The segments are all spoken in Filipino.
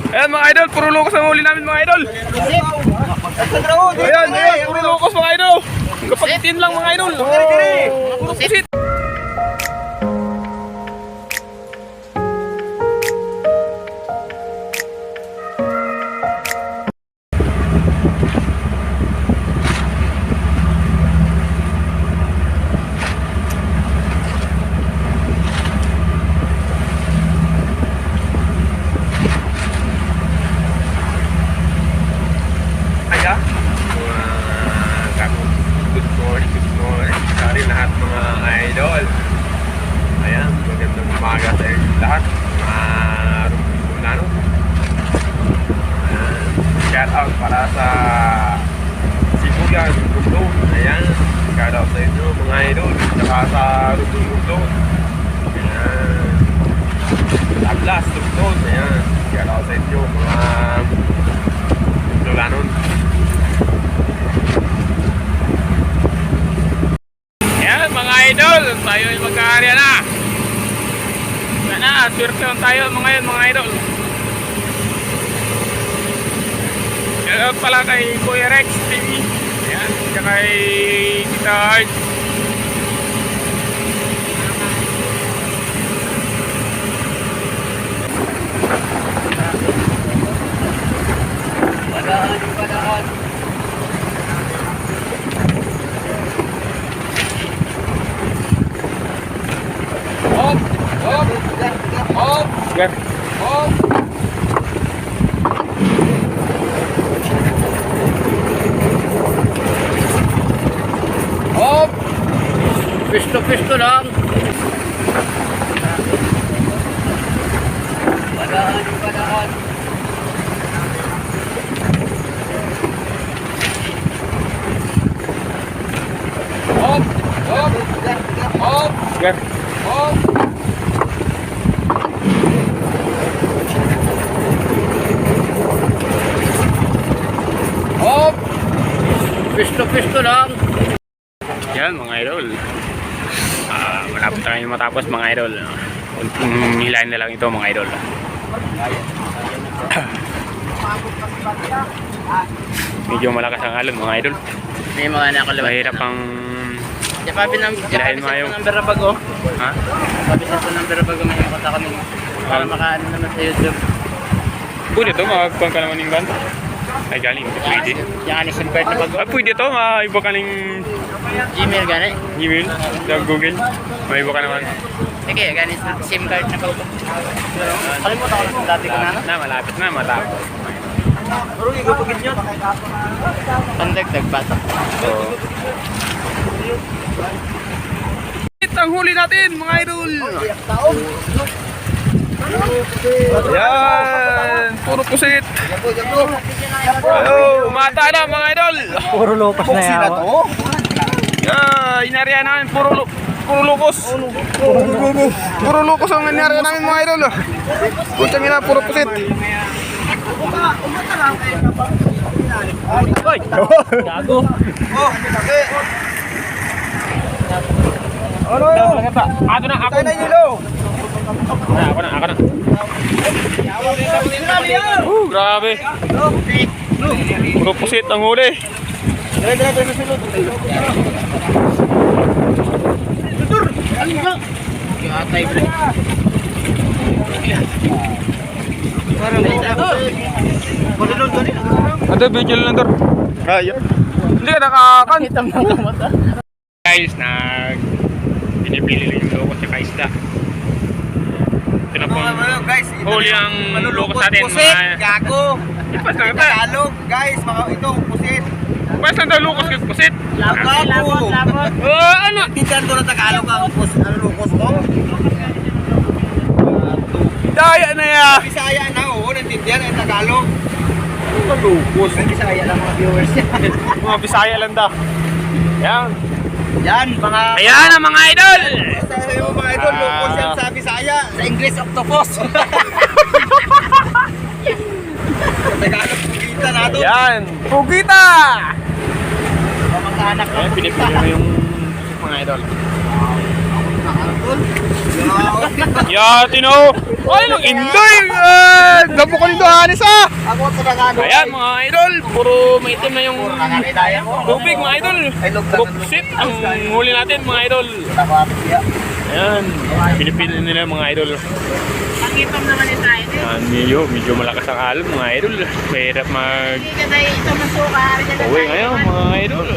Ayan mga idol, puro locos ang huli namin mga idol. Ayan, puro locos mga idol. Kapagitin lang mga idol. Puro pusit. Good morning. Sorry lahat mga idol. Ayan, magandang umaga sa inyo lahat. Rumpunano. Shout out para sa Sibuyan, Rumpunano. Ayan, shout out sa inyo mga idol. Saka sa Rumpunano. Ayan. Tablas, Rumpunano. Ayan, shout out sa inyo mga Lulanon. Mga idol, tayo ay magkaarya na. Sana, swerte tayo mga idol. Shoutout pala kay Kuya Rex TV. Ayan, kaya kay Tita Art. Padaan. Gan. Hop. Pisto lang. Padaan. Hop. Gan. Hop. Hop! Pisto lang. Yan mga idol. Malapit na kayo matapos mga idol. Hilahin na lang ito mga idol. Medyo malakas ang alon mga idol. May mga nakalabas. Mahirap ang Japabi sa number na bago. ha? Japabi sa number na bago may makata kami. Para makaano naman sa YouTube. Pwede to, makakapang ka naman yung gan. Ay galing, hindi pwede. Yan ni SIM card na bago. Pwede to, maiba ka ng Gmail gani. email sa Google. Maiba ka naman. Sige, gani SIM card na bago. Kalimutan ko lang dati ko na. Malapit na, matapos. Pero igupagin yun. Pandagdag bata. So, ang huli natin mga idol. Yan, puro pusit. Umata na mga idol. Puro locos na yawa. Yeah, inarya namin puro locos. Puro locos ang inarya namin mga idol. Putsang ina, puro pusit. Hoy, gago. Ano yun? Ato na, ako na. Ako na. Grabe. Puro pusit ang huli. Ada video lang tor. Kaya. Hindi ka nakakan. Guys, pinipili lang yung locos sa isda. Ito na po huli ang locos natin. Pusit, gago. Ipas na ito. Tagalog, guys, mga ito, pusit. Ipas na daw locos kag pusit. Gago. Ano? Tindihan ko na Tagalog ang ano, lukos mo. Daya na ya. Bisaya na, oo, nantindihan ang Tagalog. Ano locos? Bisaya lang mga viewers yan. Mga Bisaya lang daw. Yan. Yan, mga... Ayan ang mga idol. Basta yung mga idol, lukos yan sa Bisaya. Sa English, octopus. Tagalog, pugita na ito. Yan. Pugita. Mga anak ng Ayan, pugita. pinipili mo yung mga idol. Nakakul. Ya, Tino. Ay, nang indoy! Dabo ko nito, Anis ah! Ako ito na nga. Ayan mga idol, puro maitim na yung tubig mga idol. Buksit ang huli natin mga idol. Ayan, pinipili nila mga idol. Pag-itom naman yung tayo. Ayan, medyo malakas ang alon mga idol. Mahirap Hindi ka tayo ito masuka. uwi ngayon mga idol.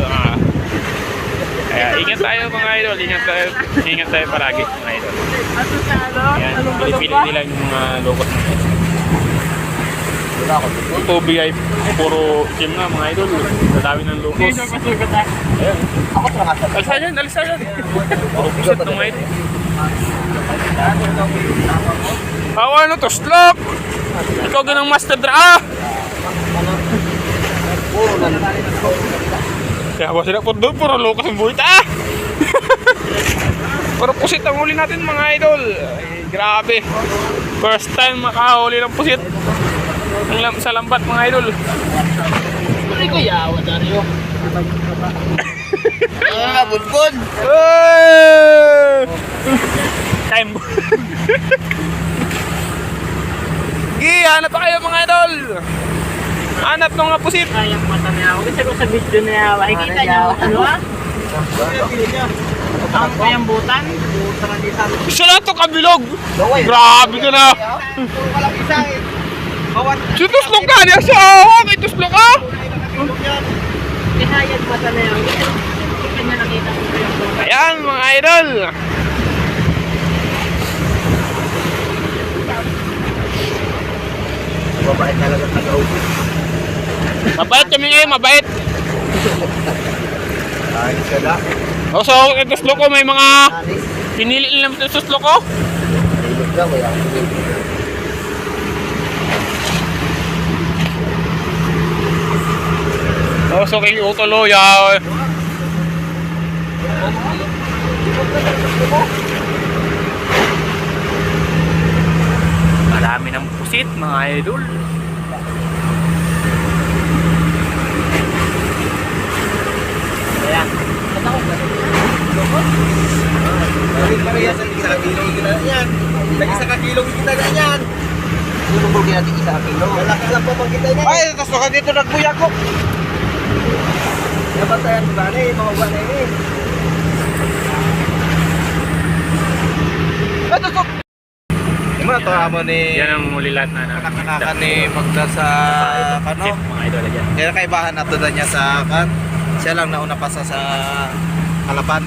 Kaya ingat tayo mga idol, ingat tayo palagi mga idol. Ayan, pinipili nila yung mga lokot mga idol. Yung tubig ay puro itim na mga idol. Dadami ng lukos. Ayan. Alisa yan, alisa yan. Puro pusit ng mga idol. Awa ano to, slop! Ikaw ganang master dra! Kaya ba sila po doon, puro lukos ang buhit ah! Puro pusit ang huli natin mga idol. Ay, grabe. First time makahuli ng pusit. Sa lambat mga idol. Hindi ko yawa, Dario. Budbud. Time. Gi, hanap pa kayo mga idol. Hanap ng mga pusit. Kayang mata na yawa. Kasi ko sa video na yawa. Ikita niyo ano ha? Ang kayambutan. Isa lang ito kabilog. Grabe ka na. Walang isa eh. Si Tuslok ka niya siya. Kay Tuslok ka. Kihayag mata na yawa. Kasi kanya nakita ko kayambutan. Ayan mga idol. Mabait talaga taga-ubos. Mabait kami ngayon, mabait. Ayos ka lang. O so, kay Tuslok ko may mga pinili lang sa Tuslok ko. Ilog lang, wala. O so, kay Utolo, ya. Marami ng pusit mga idol. Ayan. Parehas ang isa kakilong kita na yan. Nag-isa kakilong kita na yan. Lulubugin natin isa kakilong. Malaki lang po pang kita na. Ay, tapos ka dito nagbuya ko. Napatayan ba na eh, mga buwan na eh. Ay, tusok! Yung mga ito mo ni... Yan ang muli lahat na Kanaka ni Magda sa... Kano? Mga idol, yan. Kaya kaibahan nato na niya sa kan. Siya lang nauna pa sa Kalapan.